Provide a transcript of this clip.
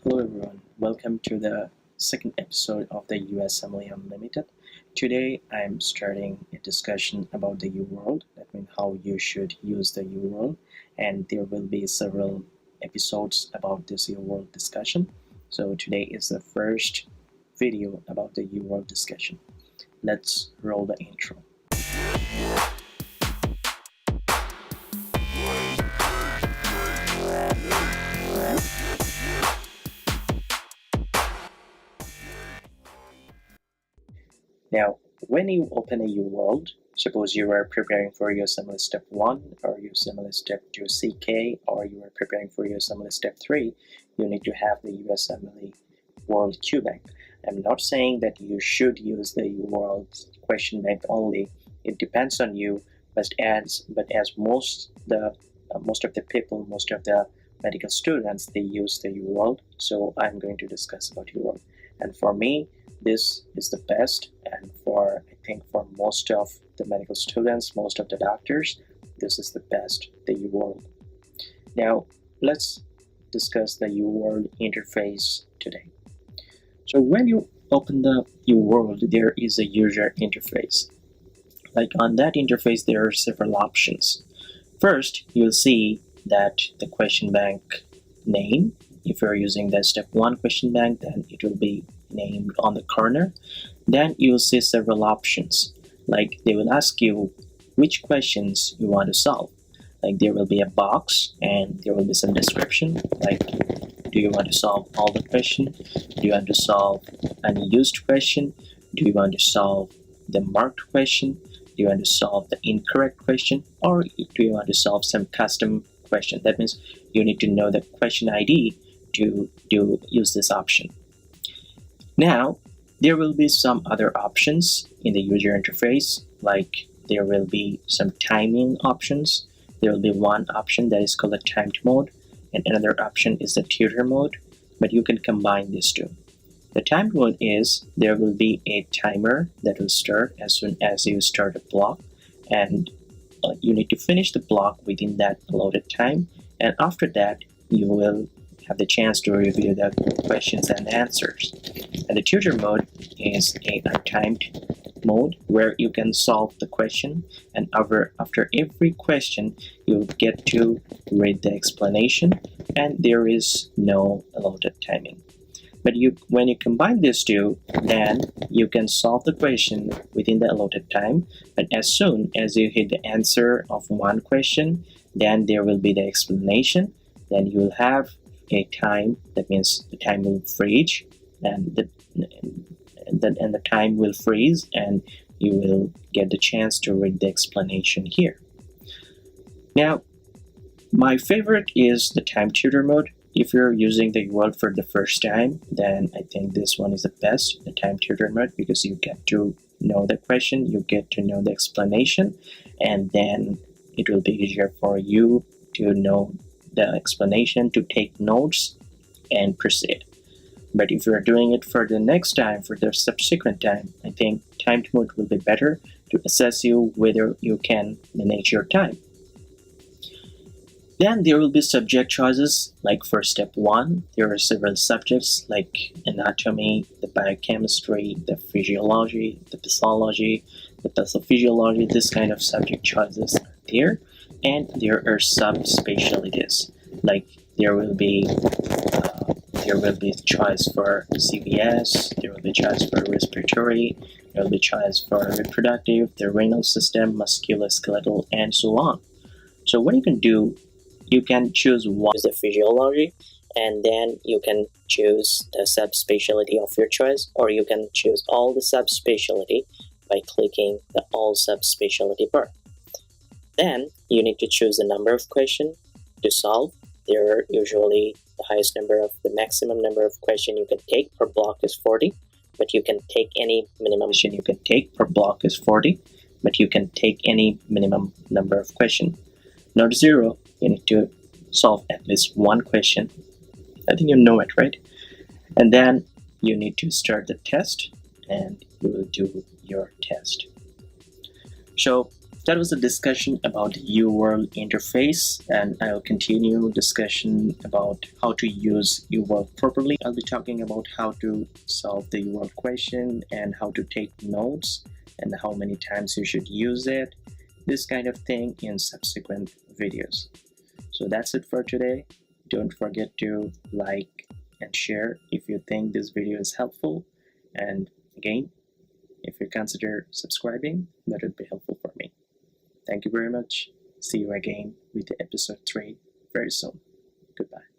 Hello everyone, welcome to the second episode of the USMLE-Unlimited. Today I'm starting a discussion about the UWorld, that means how you should use the UWorld, and there will be several episodes about this UWorld discussion. So today is the first video about the UWorld discussion. Let's roll the intro. Now, when you open a UWorld, suppose you are preparing for USMLE Step 1 or USMLE Step 2 CK, or you are preparing for USMLE Step 3, you need to have the USMLE World QBank. I'm not saying that you should use the UWorld question bank only. It depends on you, but as most of the people, most of the medical students, they use the UWorld. So I'm going to discuss about UWorld. And for me, this is the best, and I think for most of the medical students, most of the doctors, this is the best, the UWorld. Now let's discuss the UWorld interface today. So when you open the UWorld, there is a user interface. Like on that interface, there are several options. First, you'll see that the question bank name. If you're using the Step 1 question bank, then it will be named on the corner. Then you'll see several options, like they will ask you which questions you want to solve. Like there will be a box and there will be some description, like do you want to solve all the question, do you want to solve an unused question, do you want to solve the marked question, do you want to solve the incorrect question, or do you want to solve some custom question. That means you need to know the question ID to use this option. Now, there will be some other options in the user interface, like there will be some timing options. There will be one option that is called the timed mode, and another option is the tutor mode, but you can combine these two. The timed mode is there will be a timer that will start as soon as you start a block, and you need to finish the block within that allotted time, and after that you will have the chance to review the questions and answers. And the tutor mode is a untimed mode where you can solve the question, and after every question you get to read the explanation, and there is no allotted timing. But when you combine these two, then you can solve the question within the allotted time, but as soon as you hit the answer of one question, then there will be the explanation, then you will have a time, that means the time will freeze, and the time will freeze, and you will get the chance to read the explanation here. Now, my favorite is the time tutor mode. If you're using the UWorld for the first time, then I think this one is the best, the time tutor mode, because you get to know the question, you get to know the explanation, and then it will be easier for you to know the explanation, to take notes and proceed. But if you're doing it for the next time, for the subsequent time, I think timed mode will be better to assess you whether you can manage your time. Then there will be subject choices, like for Step 1, there are several subjects like anatomy, the biochemistry, the physiology, the pathology, the pathophysiology. This kind of subject choices are there. And there are subspecialties, like there will be choice for CVS, there will be choice for respiratory, there will be choice for reproductive, the renal system, musculoskeletal, and so on. So what you can do, you can choose one is the physiology, and then you can choose the subspecialty of your choice, or you can choose all the subspecialty by clicking the all subspecialty bar. Then you need to choose the number of questions to solve. There are usually the maximum number of questions you can take per block is 40, but you can take any minimum question you can take per block is 40, but you can take any minimum number of questions. Not 0, you need to solve at least one question. I think you know it, right? And then you need to start the test, and you will do your test. So That was a discussion about the UWorld interface, and I'll continue discussion about how to use UWorld properly. I'll be talking about how to solve the UWorld question and how to take notes and how many times you should use it, this kind of thing in subsequent videos. So that's it for today. Don't forget to like and share if you think this video is helpful, and again, if you consider subscribing, that would be helpful for me. Thank you very much. See you again with the episode 3 very soon. Goodbye.